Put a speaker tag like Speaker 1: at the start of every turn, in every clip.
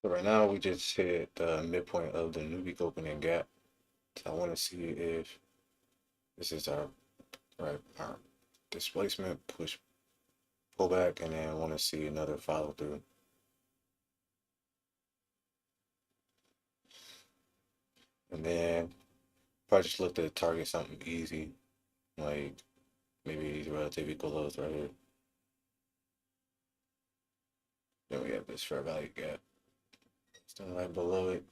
Speaker 1: So right now we just hit the midpoint of the new week opening gap. So I want to see if this is our displacement push pullback, and then I want to see another follow through. And then probably just look to target something easy, like maybe these relative equal lows right here. Then we have this fair value gap. Still right below it.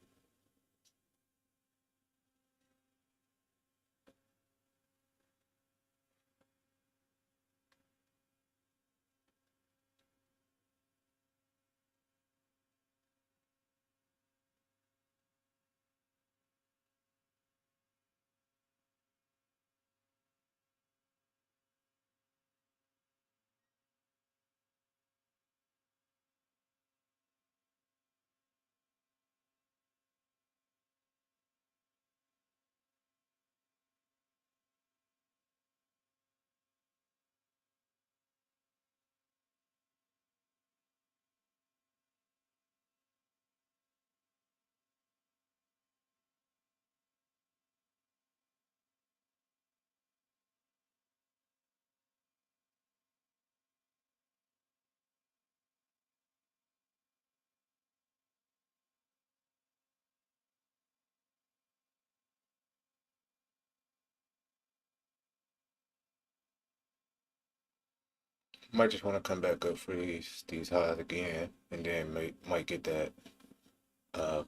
Speaker 1: Might just want to come back up for these highs again, and then might get that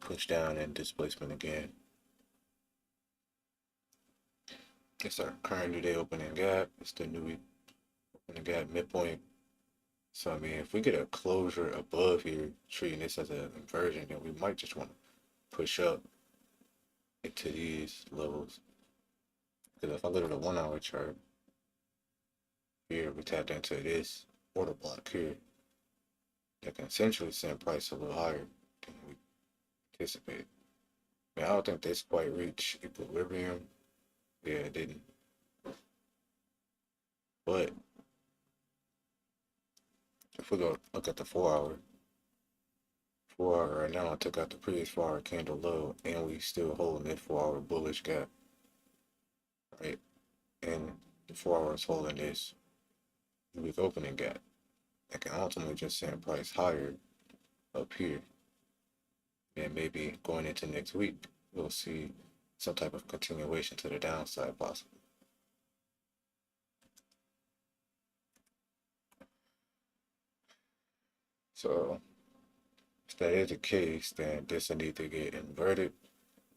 Speaker 1: push down and displacement again. It's our current new day opening gap. It's the new week opening gap midpoint. So I mean, if we get a closure above here, treating this as an inversion, then we might just want to push up into these levels. Because if I look at the 1 hour chart here, we tapped into this order block here that can essentially send price a little higher than we anticipated. I mean, I don't think this quite reached equilibrium. Yeah, it didn't. But if we go look at the 4 hour, 4 hour right now, I took out the previous 4 hour candle low, and we still holding that 4 hour bullish gap, right? And the 4 hour is holding this week opening gap. That can ultimately just send price higher up here. And maybe going into next week, we'll see some type of continuation to the downside possible. So if that is the case, then this will need to get inverted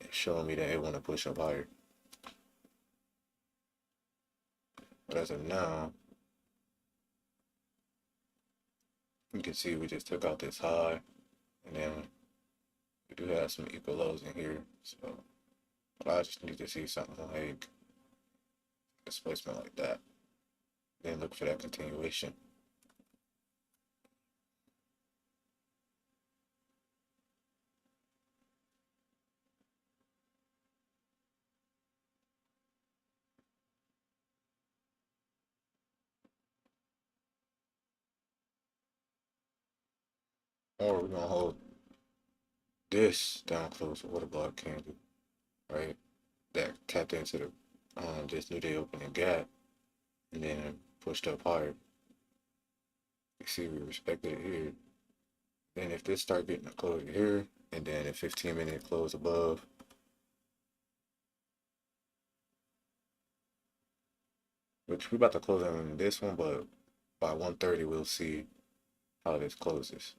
Speaker 1: and showing me that it want to push up higher. But as of now, you can see we just took out this high, and then we do have some equal lows in here. So I just need to see something like displacement like that. Then look for that continuation. Or we're gonna hold this down close with a block candle, right? That tapped into the this new day opening gap and then pushed up higher. You see we respected it here. Then if this start getting a closure here, and then a 15-minute close above, which we about to close on this one, but by 1:30 we'll see how this closes.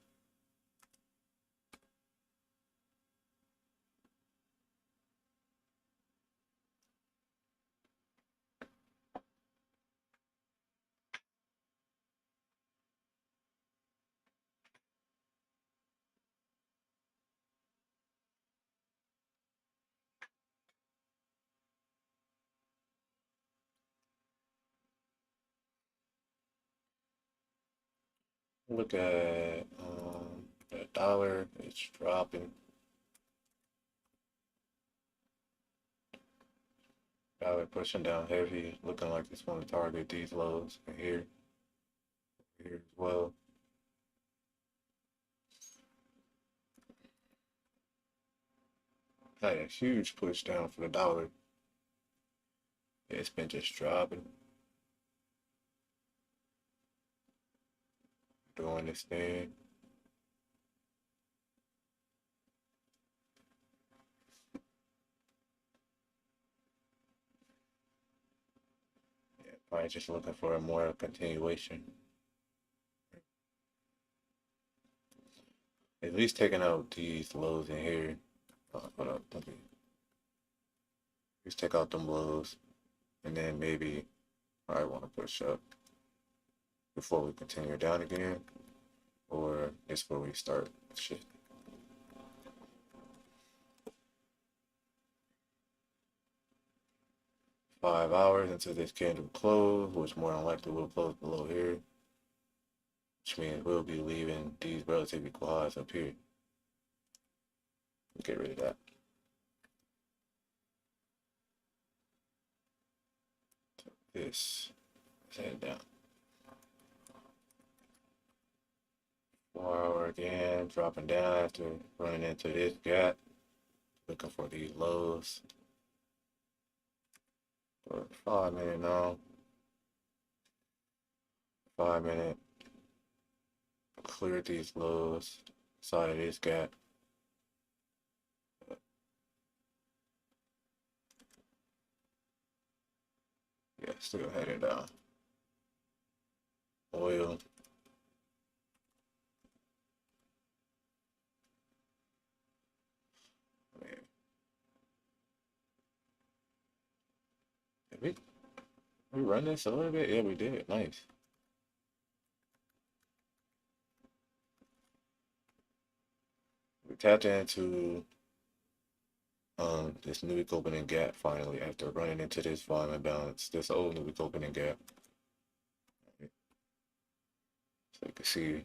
Speaker 1: Look at the dollar, it's dropping. Dollar pushing down heavy, looking like it's going to target these lows here as well. Had a huge push down for the dollar. It's been just dropping, doing this thing. Yeah, probably just looking for a more continuation. At least taking out these lows in here. Hold up, let me just take out them lows, and then maybe I want to push up before we continue down again, or it's where we start shit. 5 hours until this candle close, which more than likely will close below here, which means we'll be leaving these relative equal highs up here. Get rid of that. This is heading down. 4 hour again, dropping down after running into this gap, looking for these lows. For 5 minute now. 5 minute. Clear these lows, side of this gap. Yeah, still headed down. Oil. Man. Did we run this a little bit? Yeah, we did. Nice. We tapped into this new week opening gap finally after running into this volume imbalance, this old new week opening gap. So you can see,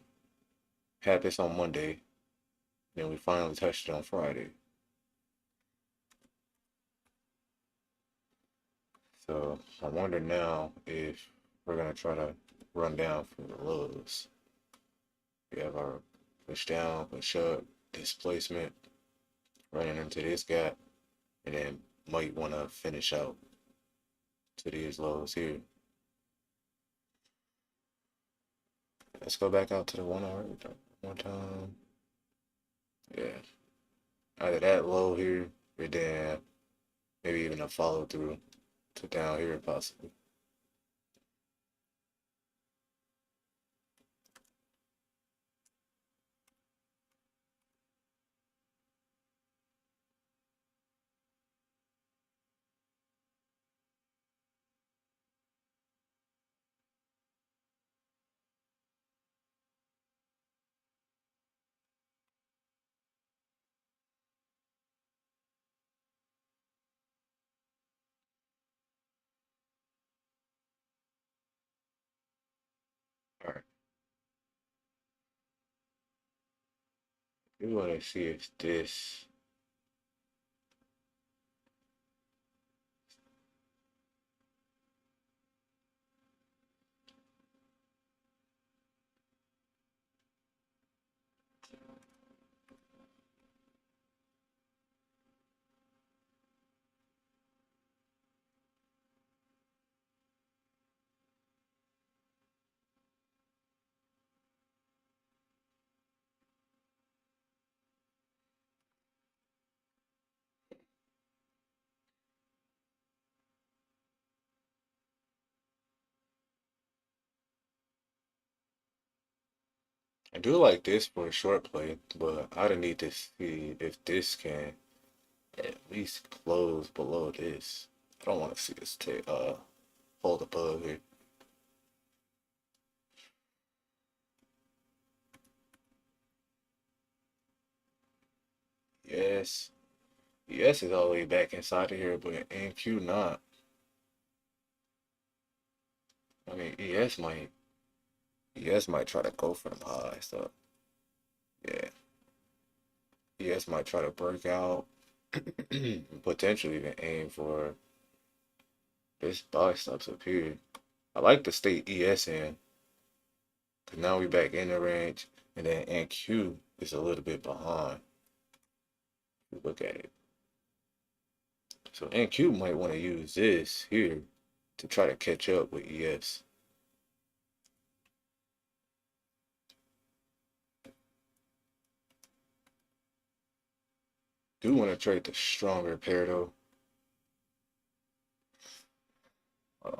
Speaker 1: had this on Monday, then we finally touched it on Friday. So I wonder now if we're gonna try to run down from the lows. We have our push down, push up, displacement, running into this gap, and then might want to finish out to these lows here. Let's go back out to the 1 hour one time. Yeah, either that low here or then maybe even a follow through to down here possibly. All right, we want to see if this. I do like this for a short play, but I don't need to see if this can at least close below this. I don't want to see this take hold above here. Yes. Yes is all the way back inside of here, but NQ not. I mean ES might try to go for them high stuff. Yeah. ES might try to break out. Potentially even aim for this buy stops up here. I like to stay ES in. Cause now we back in the range. And then NQ is a little bit behind. Look at it. So NQ might want to use this here to try to catch up with ES. Do want to trade the stronger pair though. Uh,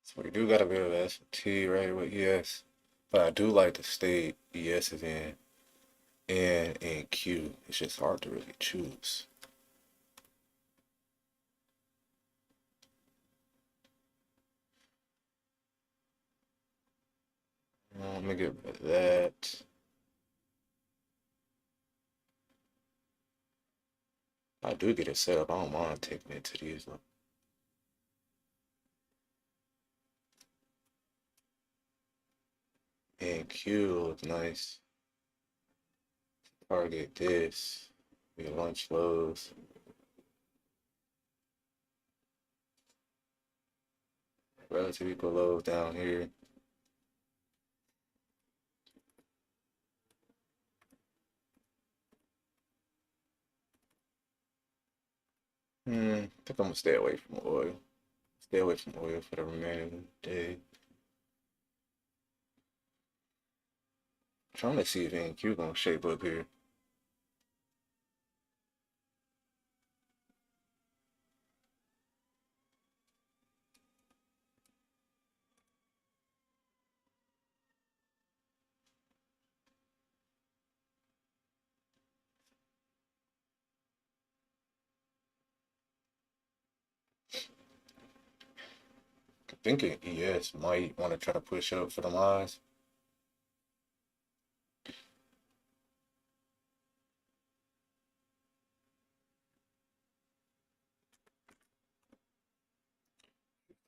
Speaker 1: so we do got a bit of S&T right with ES, but I do like the state ES is in and NQ. It's just hard to really choose. Let me get rid of that. I do get it set up. I don't mind taking it to these. NQ looks nice. Target this. We can lunch lows. Relative equal lows down here. I think I'm gonna stay away from oil. Stay away from oil for the remaining day. Trying to see if NQ gonna shape up here. I'm thinking ES might want to try to push up for the highs.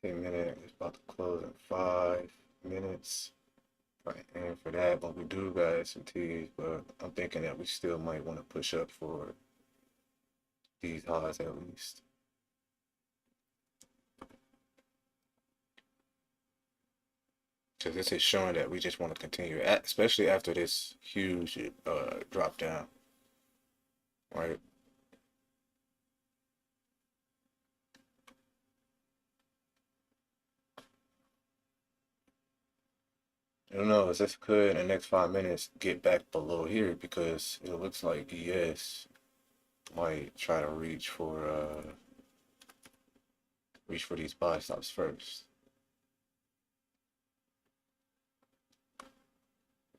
Speaker 1: Minute is about to close in 5 minutes. Right, and for that, but we do got S&Ts, but I'm thinking that we still might want to push up for these highs at least. Because this is showing that we just want to continue, especially after this huge drop down, right? I don't know, is this could in the next 5 minutes get back below here because it looks like ES might try to reach for these buy stops first.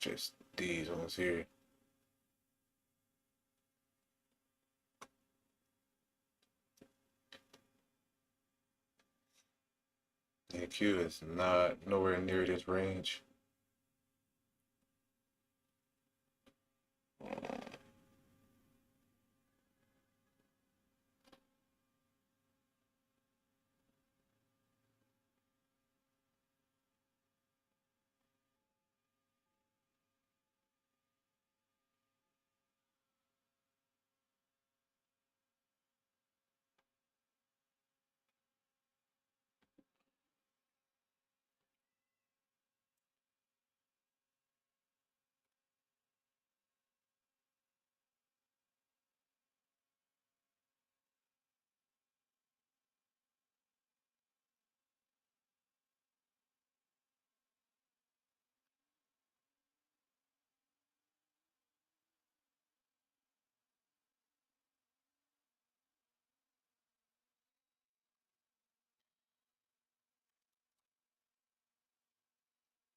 Speaker 1: Just these ones here. And Q is not nowhere near this range.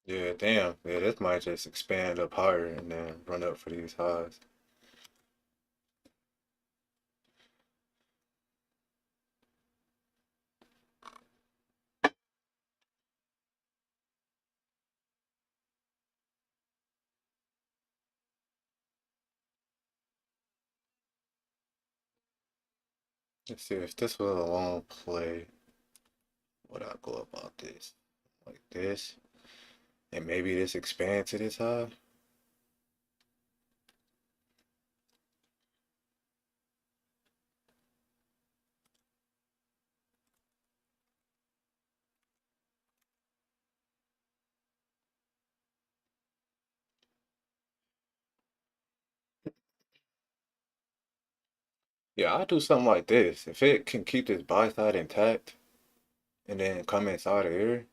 Speaker 1: Yeah, damn. Yeah, this might just expand up higher and then run up for these highs. Let's see if this was a long play. Would I go about this? Like this? And maybe this expands to this high? Yeah, I'll do something like this. If it can keep this buy side intact and then come inside of here,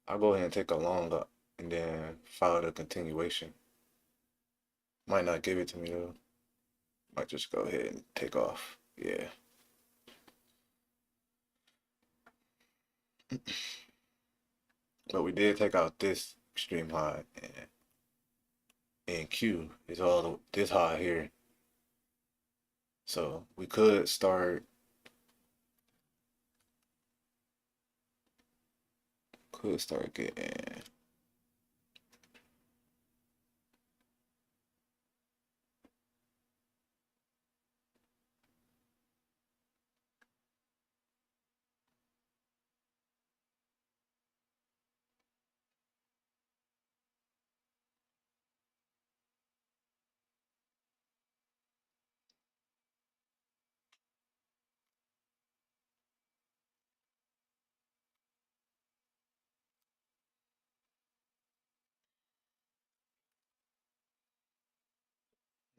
Speaker 1: I'll go ahead and take a long up and then follow the continuation. Might not give it to me though. Might just go ahead and take off. Yeah. But we did take out this extreme high and Q is all this high here. So we could start getting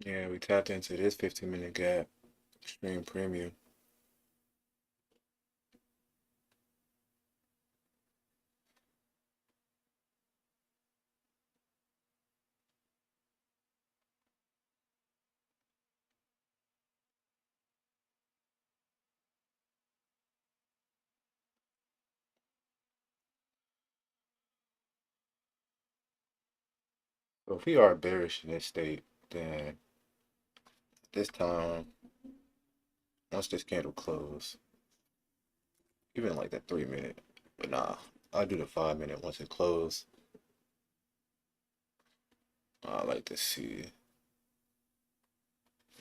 Speaker 1: yeah, we tapped into this 15-minute gap, extreme premium. So if we are bearish in this state, then this time, once this candle close, even like that 3 minute, but nah, I'll do the 5 minute once it close. I like to see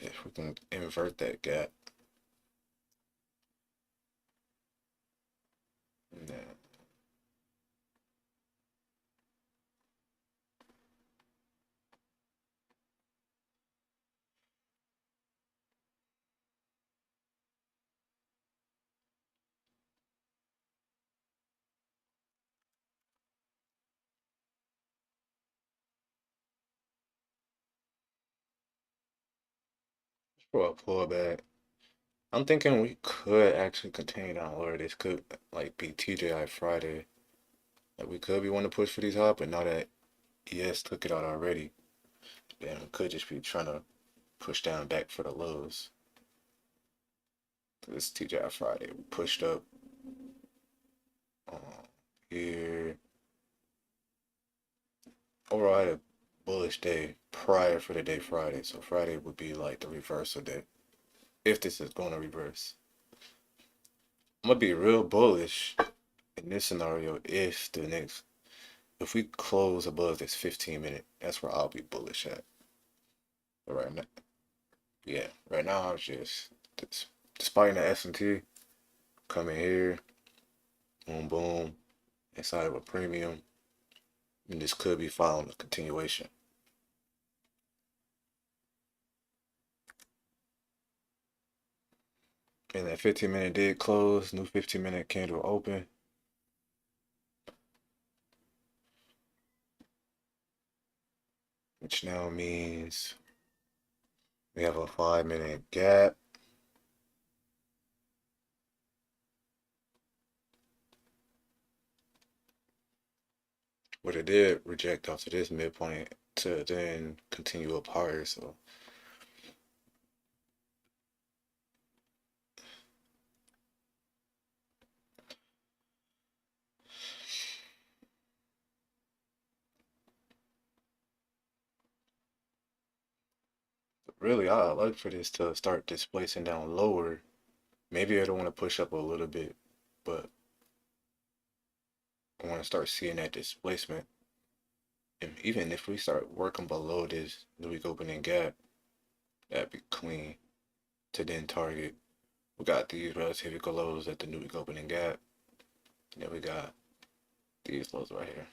Speaker 1: if we can invert that gap. And then for a pullback, I'm thinking we could actually continue down lower. This could like be TJI Friday. Like we could be wanting to push for these high, but now that ES took it out already, then we could just be trying to push down back for the lows. This TJI Friday, we pushed up here. Overall, I had a bullish day prior for the day Friday, so Friday would be like the reversal day if this is going to reverse. I'm gonna be real bullish in this scenario if we close above this 15 minute, that's where I'll be bullish at. But right now, yeah, right now I'm just despite the S&T coming here, boom, boom, inside of a premium, and this could be following a continuation. And that 15 minute did close, new 15 minute candle open. Which now means we have a 5 minute gap. But it did reject off to this midpoint to then continue up higher. So really, I like for this to start displacing down lower. Maybe I don't want to push up a little bit, but I want to start seeing that displacement. And even if we start working below this new week opening gap, that'd be clean to then target. We got these relative lows at the new week opening gap. And then we got these lows right here.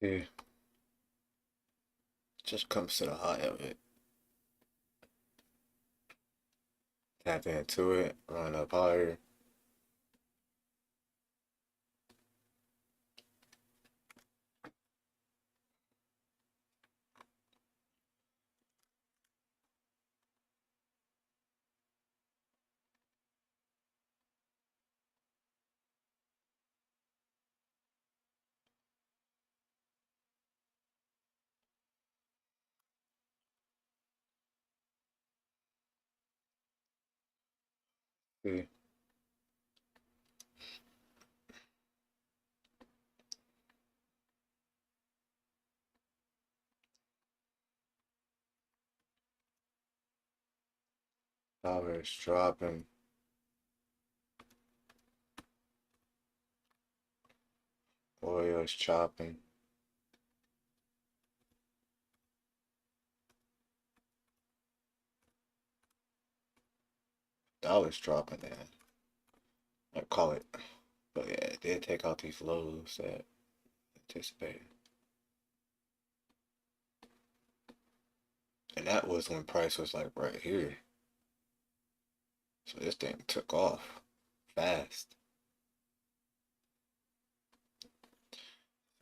Speaker 1: Yeah, just comes to the high of it. Tap into it, run up higher. Yeah, power is dropping. it's chopping. Dollar's dropping then. I call it. But yeah, it did take out these lows that anticipated. And that was when price was like right here. So this thing took off fast.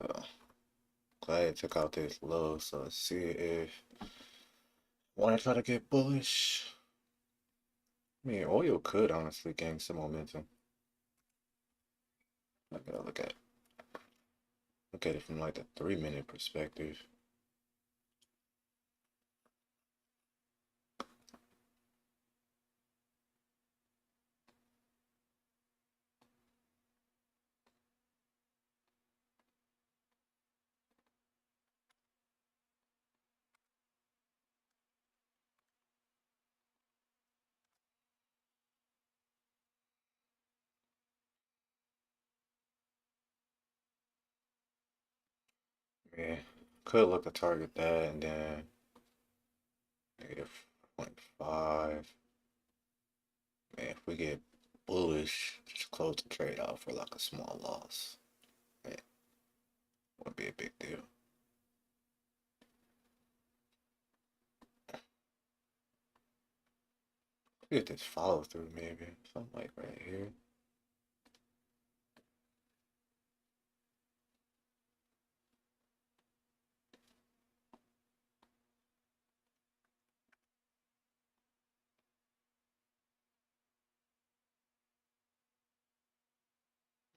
Speaker 1: So glad it took out this low. So let's see if I want to try to get bullish. I mean, oil could honestly gain some momentum. I gotta look at it from like the 3-minute perspective. Yeah, could look to target that and then -0.5. Man, if we get bullish, just close the trade out for like a small loss. Man, wouldn't be a big deal. Get this follow through maybe. Something like right here.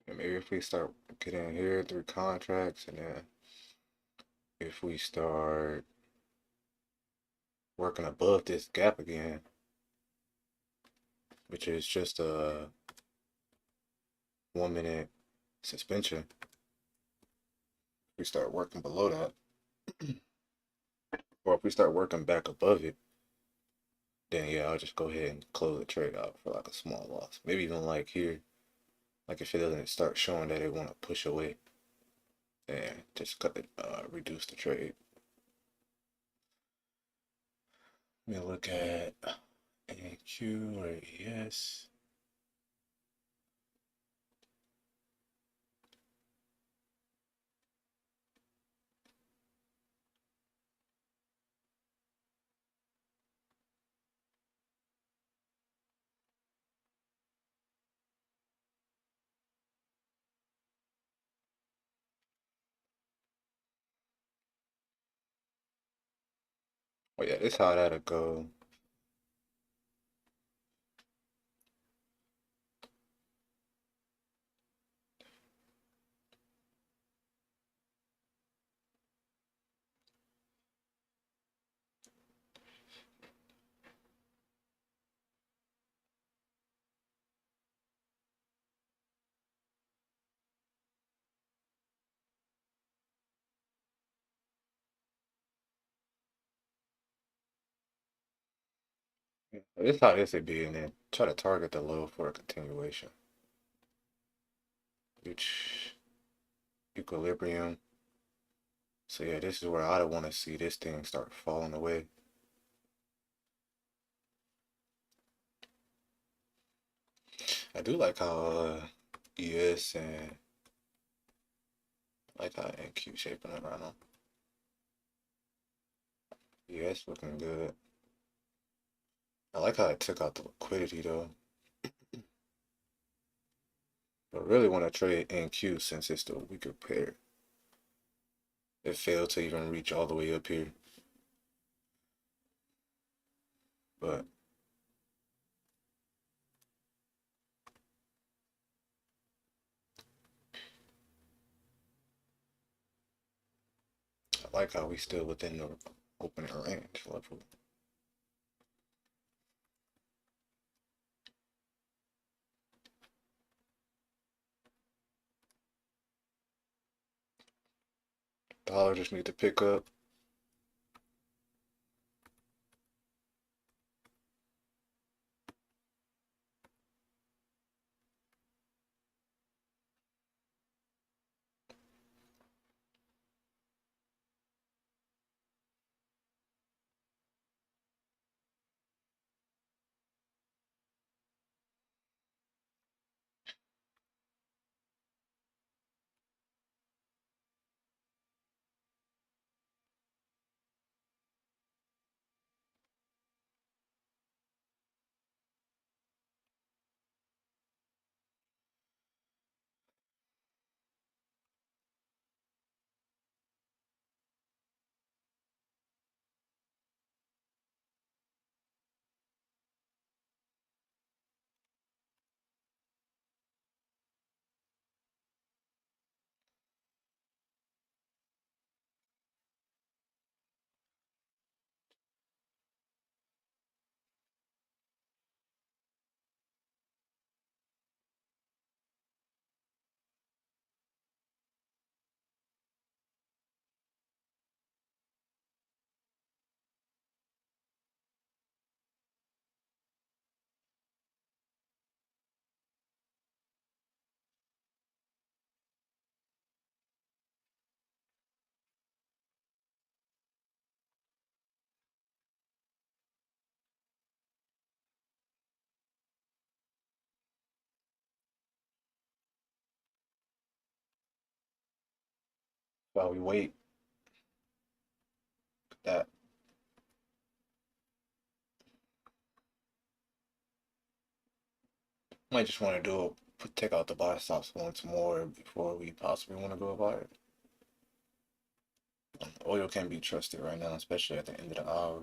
Speaker 1: And maybe if we start getting here through contracts and then if we start working above this gap again, which is just a 1-minute suspension, we start working below that, or if we start working back above it, then yeah, I'll just go ahead and close the trade out for like a small loss. Maybe even like here, like if it doesn't start showing that it want to push away, then just reduce the trade. Let me look at AQ or ES. Oh yeah, this how that'll go. This how this would be, and then try to target the low for a continuation. Which equilibrium. So yeah, this is where I don't want to see this thing start falling away. I do like how ES and like how NQ shaping up right now. ES looking good. I like how it took out the liquidity though. But really want to trade NQ since it's the weaker pair. It failed to even reach all the way up here. But I like how we still within the opening range level. Dollar just need to pick up. While we wait, that might just want to do take out the buy stops once more before we possibly want to go about it. Oil can't be trusted right now, especially at the end of the hour.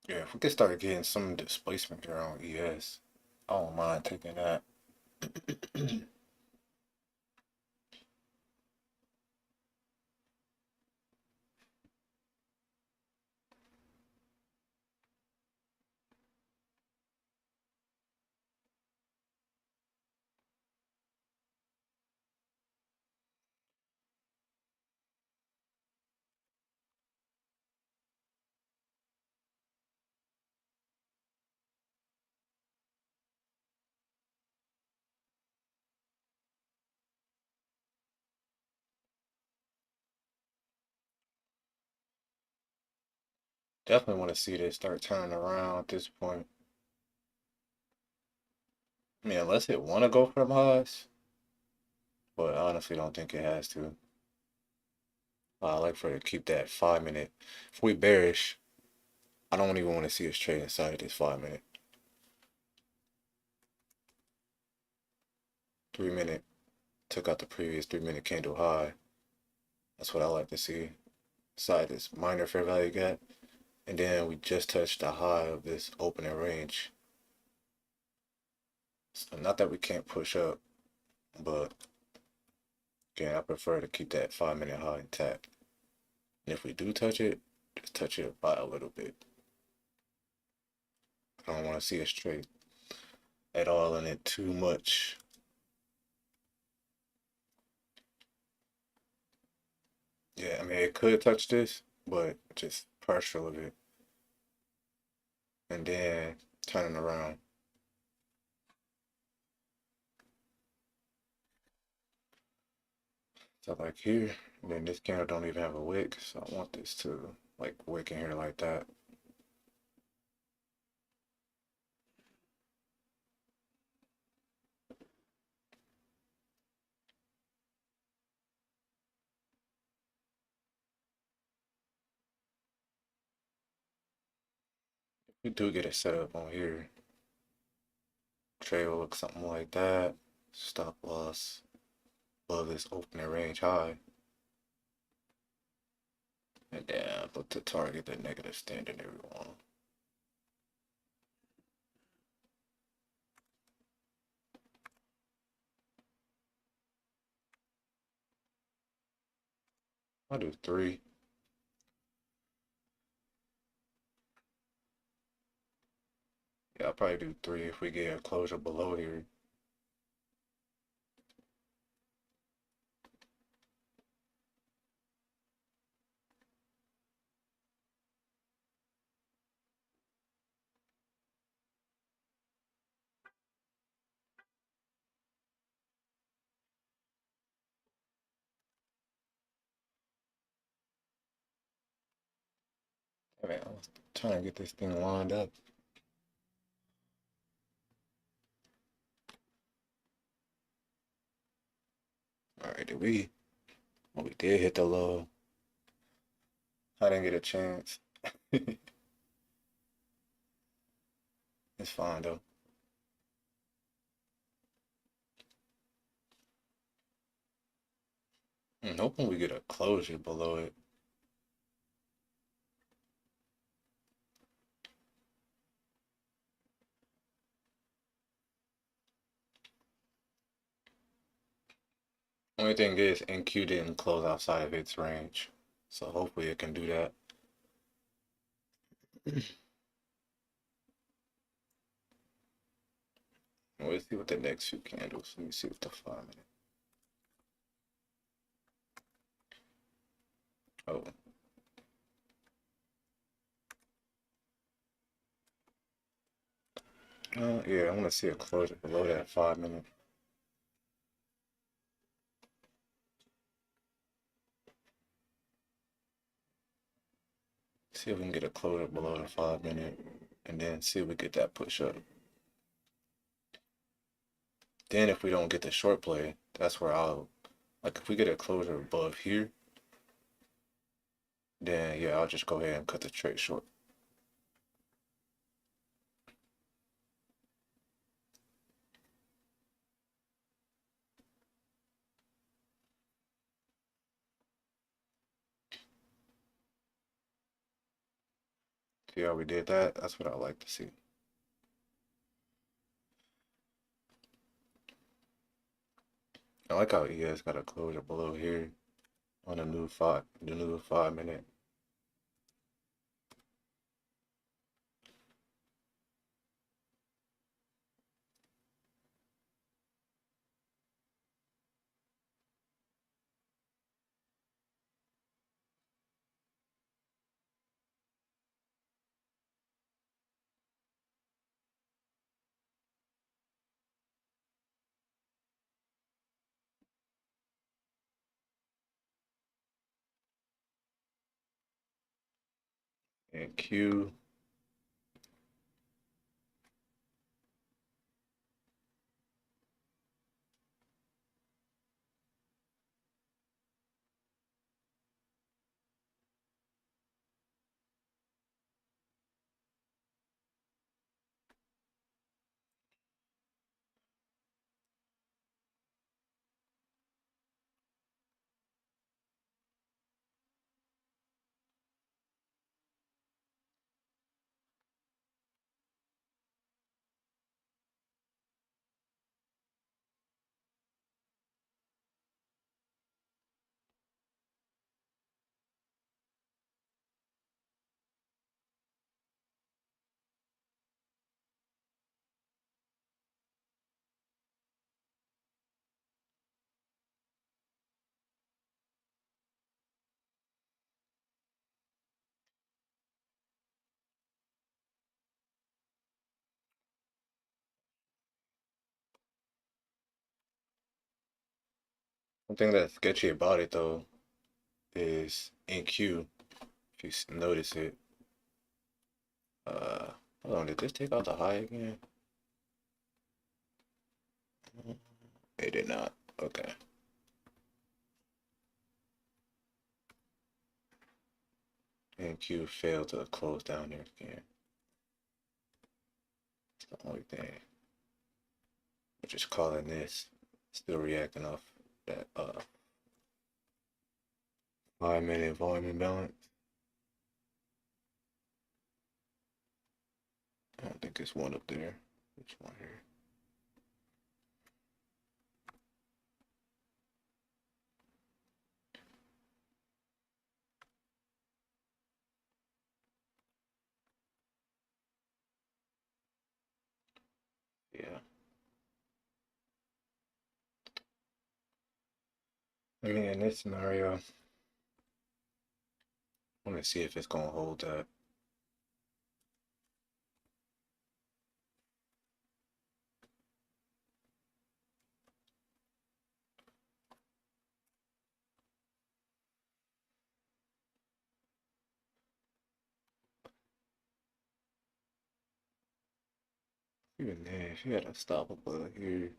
Speaker 1: Yeah, if we could start getting some displacement here on ES, I don't mind taking that. Definitely want to see this start turning around at this point. I mean, unless it want to go for them highs, but I honestly don't think it has to. I like for it to keep that 5 minute. If we bearish, I don't even want to see us trade inside of this 5 minute. 3 minute took out the previous 3 minute candle high. That's what I like to see. Inside this minor fair value gap. And then we just touched the high of this opening range. So not that we can't push up, but again, I prefer to keep that 5 minute high intact. And if we do touch it, just touch it by a little bit. I don't want to see us trade at all in it too much. Yeah, I mean, it could touch this, but just partial of it. And then turning around. So like here, and then this candle don't even have a wick, so I want this to like wick in here like that. If we do get it set up on here, trade will look something like that. Stop loss above this opening range high. And then look to target the negative standard everyone. I'll do 3. Yeah, I'll probably do 3 if we get a closure below here. I mean, I was trying to get this thing lined up. All right, did we? Well, we did hit the low. I didn't get a chance. It's fine though. I'm hoping we get a closure below it. Only thing is, NQ didn't close outside of its range, so hopefully it can do that. Let's see what the next few candles. Let me see what the 5 minute. Oh, yeah, I want to see a closure below that 5 minute. See if we can get a closure below the 5 minute, and then see if we get that push up. Then if we don't get the short play, that's where I'll, like, if we get a closure above here, then yeah, I'll just go ahead and cut the trade short. See how we did that? That's what I like to see. I like how ES got a closure below here on the new 5 minute. And Q, one thing that's sketchy about it though is in Q, if you notice it, uh, hold on, did this take out the high again? It did not. Okay. And Q failed to close down there again. It's the only thing. We're just calling this still reacting off that 5 minute volume imbalance. I don't think it's one up there. Which one here? I mean, in this scenario, I want to see if it's gonna hold that. Even then, if you had a stop above here,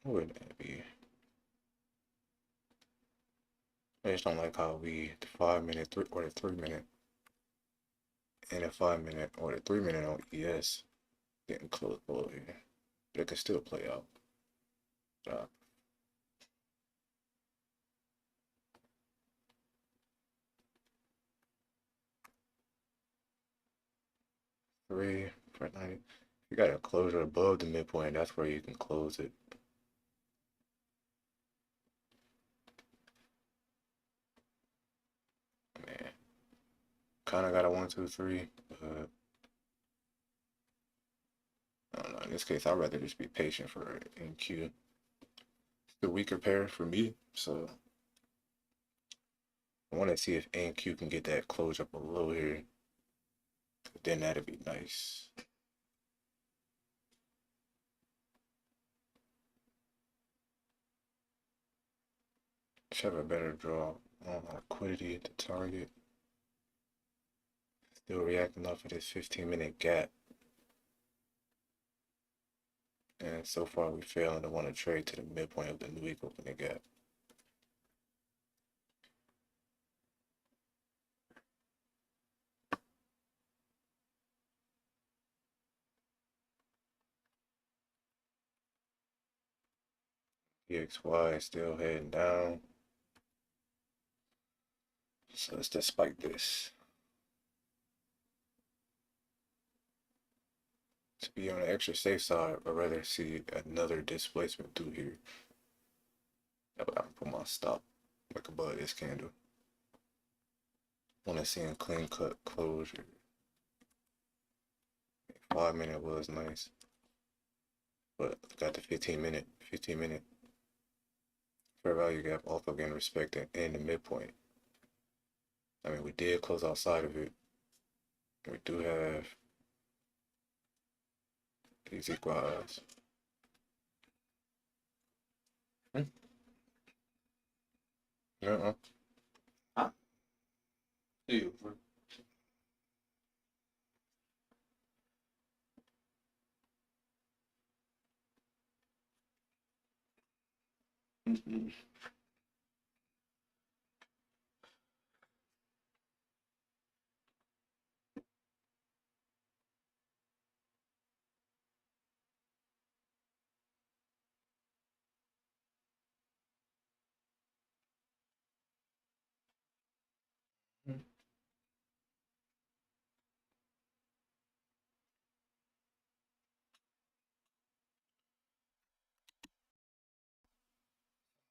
Speaker 1: what would that be? I just don't like how the 5 minute or the 3 minute and the 5 minute or the 3 minute on ES getting close below here. But it could still play out. Drop 3 for 90. If you got a closure above the midpoint, that's where you can close it. Man, kind of got a 1, 2, 3, but I don't know. In this case, I'd rather just be patient for NQ. It's the weaker pair for me, so I want to see if NQ can get that closure below here. Then that'd be nice. Should have a better draw on liquidity to target. Still reacting off of this 15-minute gap. And so far we failing to want to trade to the midpoint of the new week opening gap. DXY is still heading down. So let's just spike this. To be on the extra safe side, I'd rather see another displacement through here. I can put my stop like above this candle. Want to see a clean cut closure. 5 minute was nice, but got the 15 minute fair value gap also getting respected in the midpoint. I mean, we did close outside of it. We do have these equal highs. Yeah.
Speaker 2: Huh? Do you? Mm-hmm.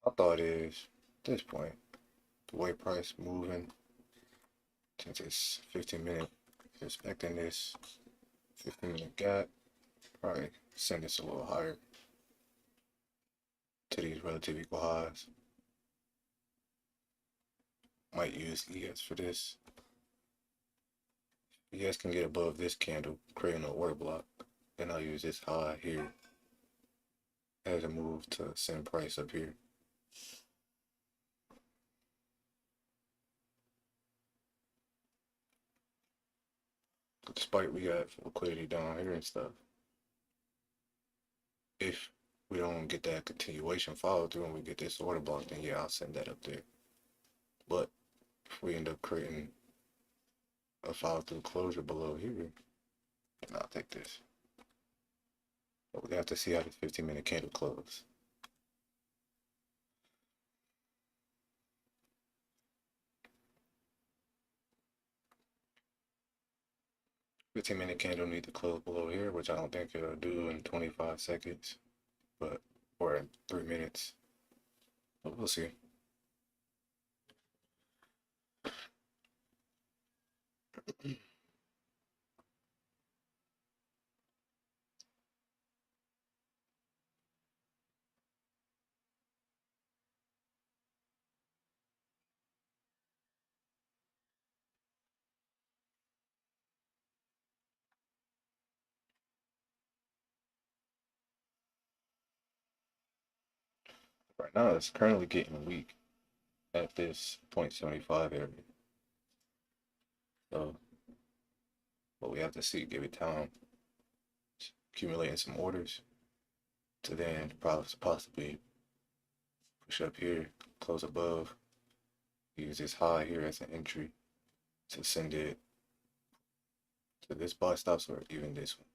Speaker 1: My thought is, at this point, the way price moving, since it's 15 minute, expecting this 15 minute gap, probably send this a little higher to these relative equal highs. Might use ES for this. ES can get above this candle, creating an order block. Then I'll use this high here as a move to send price up here. Despite we got liquidity down here and stuff, if we don't get that continuation follow through and we get this order block, then yeah, I'll send that up there. But if we end up creating a follow through closure below here, then I'll take this. But we have to see how this 15-minute candle closes. Fifteen-minute candle need to close below here, which I don't think it'll do in 25 seconds, but or in 3 minutes. But we'll see. Right now, it's currently getting weak at this 0.75 area. So, what we have to see, give it time, accumulating some orders to then possibly push up here, close above, use this high here as an entry to send it to this buy stops or even this one.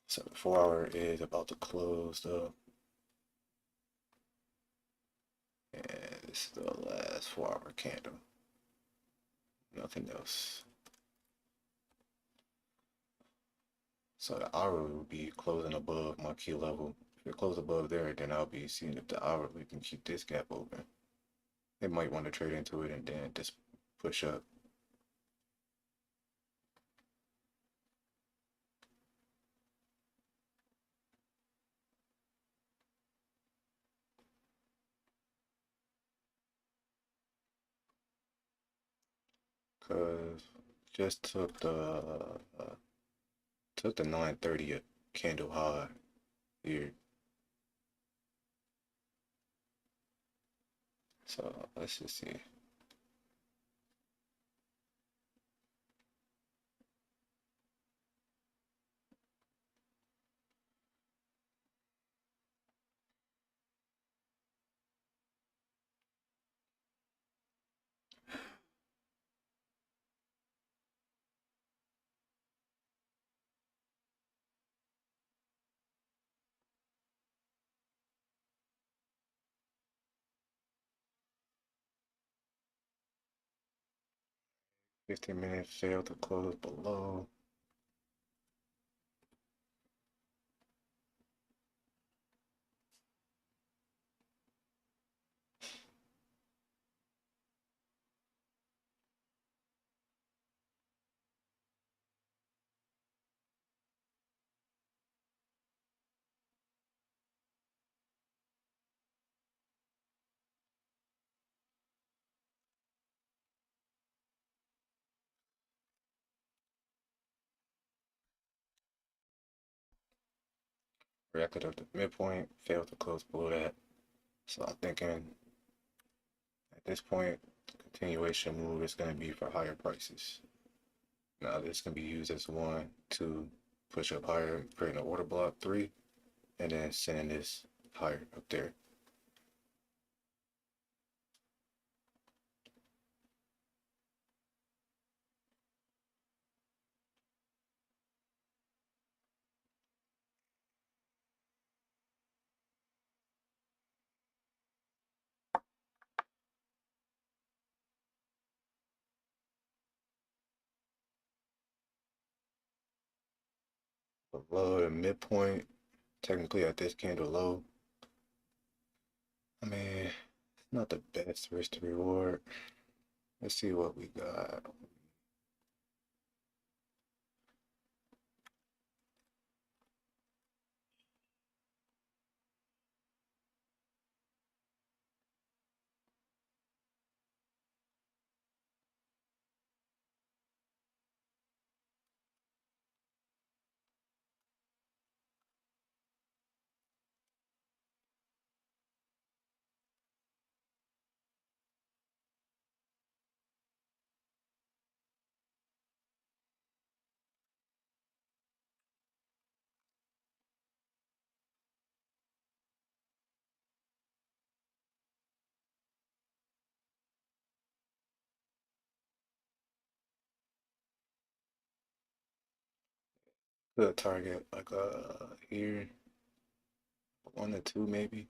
Speaker 1: So the 4 hour is about to close up. And this is the last 4 hour candle. Nothing else. So the hourly will be closing above my key level. If it closes above there, then I'll be seeing if the hourly can keep this gap open. They might want to trade into it and then just push up. Cause just took the 930 candle high here. So let's just see. $15 failed to close below. Reacted up to midpoint, failed to close below that. So I'm thinking at this point, continuation move is going to be for higher prices. Now this can be used as 1, 2, push up higher, creating an order block, 3, and then sending this higher up there. Below the midpoint, technically at this candle low. I mean, it's not the best risk to reward. Let's see what we got. Good target, like here, 1 or 2 maybe.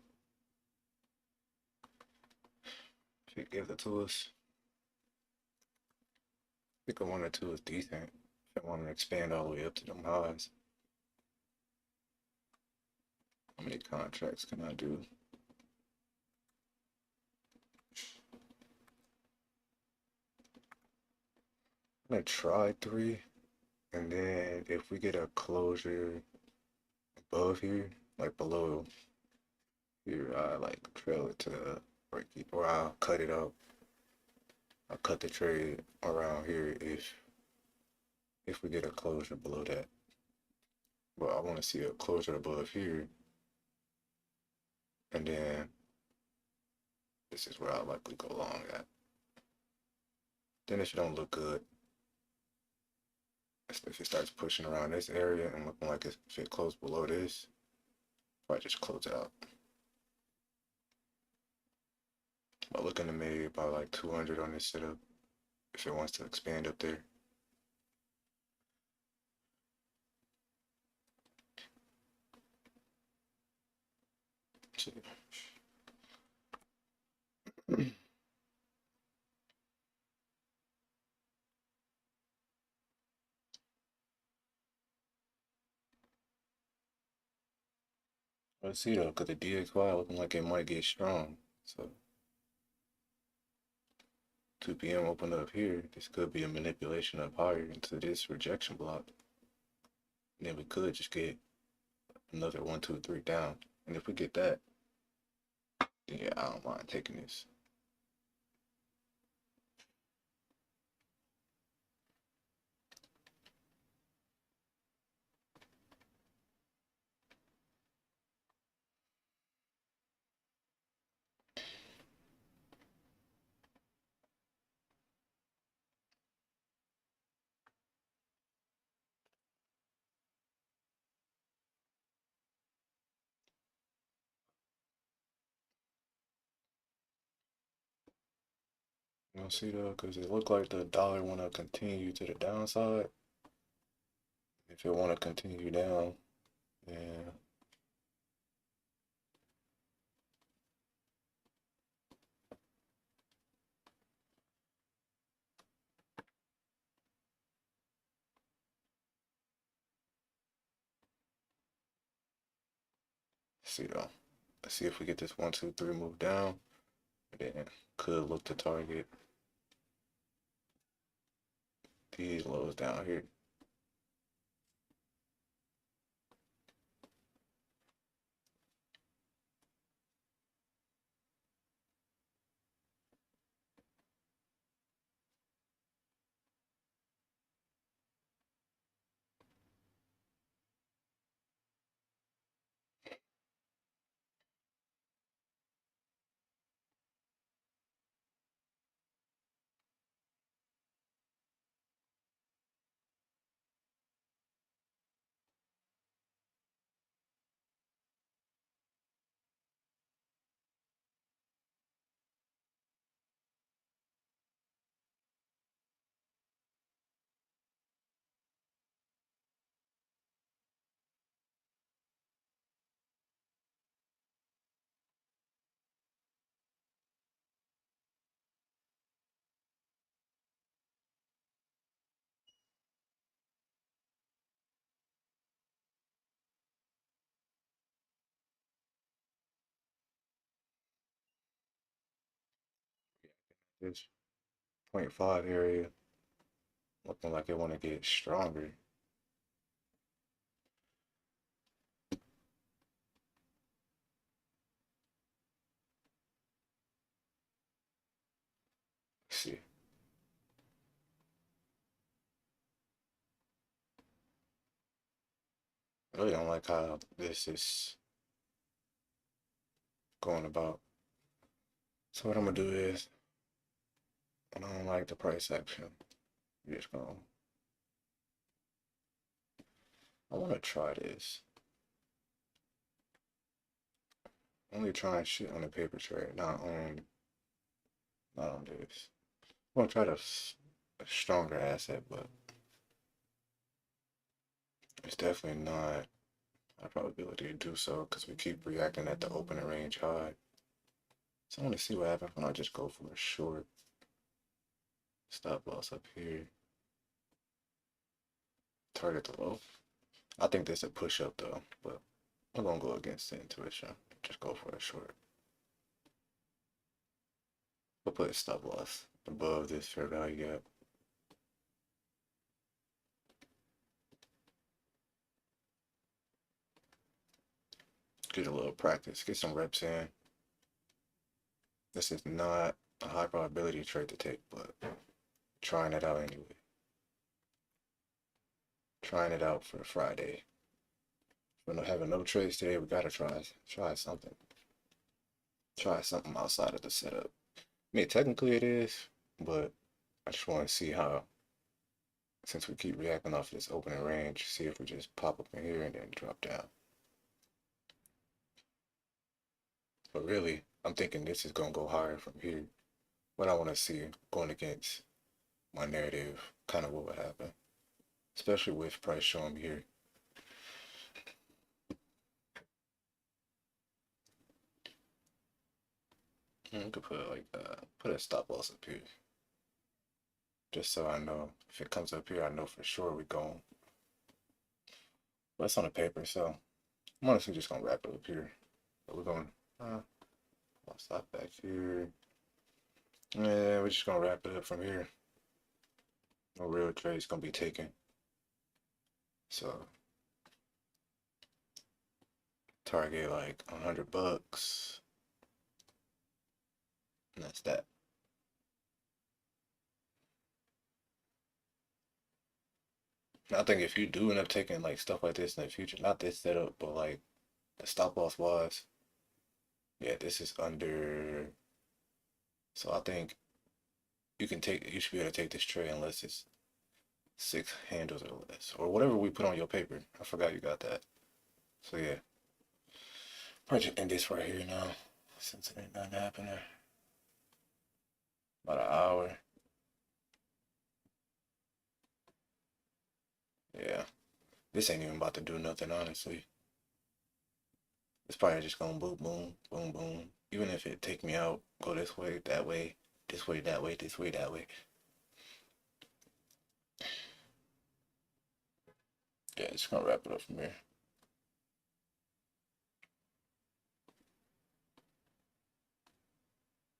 Speaker 1: If it gives it to us. I think a 1 or 2 is decent. If I want to expand all the way up to them highs. How many contracts can I do? I'm gonna try 3, and then if we get a closure above here, like below here, I like trail it to break it, or I'll cut it out. I'll cut the trade around here if we get a closure below that. but I want to see a closure above here, and then this is where I'll likely go long at. Then if it don't look good, if it starts pushing around this area and looking like if it closed below this, I just close it out. I'm looking to maybe about like 200 on this setup if it wants to expand up there. Let's see though, because the DXY looking like it might get strong. So 2 p.m. open up here. This could be a manipulation up higher into this rejection block. And then we could just get another 1, 2, 3 down. And if we get that, then yeah, I don't mind taking this. You know, see though, because it looked like the dollar want to continue to the downside. If it want to continue down, yeah. See though. Let's see if we get this 1, 2, 3 move down. And then could look to target these lows down here. This 0.5 area looking like it want to get stronger. Let's see. I really don't like how this is going about. So what I'm gonna do is, I don't like the price action. I'm just gonna, I want to try this. Only trying shit on the paper trade, not on this. I'm gonna try a stronger asset, but it's definitely not a probability to do so because we keep reacting at the opening range high. So I want to see what happens when I just go for a short. Stop loss up here. Target the low. I think this a push up though, but I'm gonna go against the intuition. Just go for a short. We'll put a stop loss above this fair value gap. Get a little practice, get some reps in. This is not a high probability trade to take, but trying it out anyway. Trying it out for Friday. For not having no trades today, we gotta try something. Try something outside of the setup. I mean, technically it is, but I just want to see how, since we keep reacting off this opening range, see if we just pop up in here and then drop down. But really, I'm thinking this is gonna go higher from here. But I want to see going against my narrative, kind of what would happen, especially with price showing me here. I could put like put a stop loss up here, just so I know if it comes up here, I know for sure we going. But it's on the paper, so I'm honestly just gonna wrap it up here. But we're going. I'll stop back here. Yeah, we're just gonna wrap it up from here. No real trades gonna be taken. So target like $100, and that's that. I think if you do end up taking like stuff like this in the future, not this setup, but like the stop loss was, yeah, this is under. So I think you should be able to take this trade unless it's 6 handles or less, or whatever we put on your paper. I forgot you got that. So yeah, probably just end this right here now, since it ain't nothing happening. About an hour. Yeah, this ain't even about to do nothing, honestly. It's probably just gonna boom, boom, boom, boom. Even if it take me out, go this way, that way, this way, that way, this way, that way. Yeah, just gonna wrap it up from here.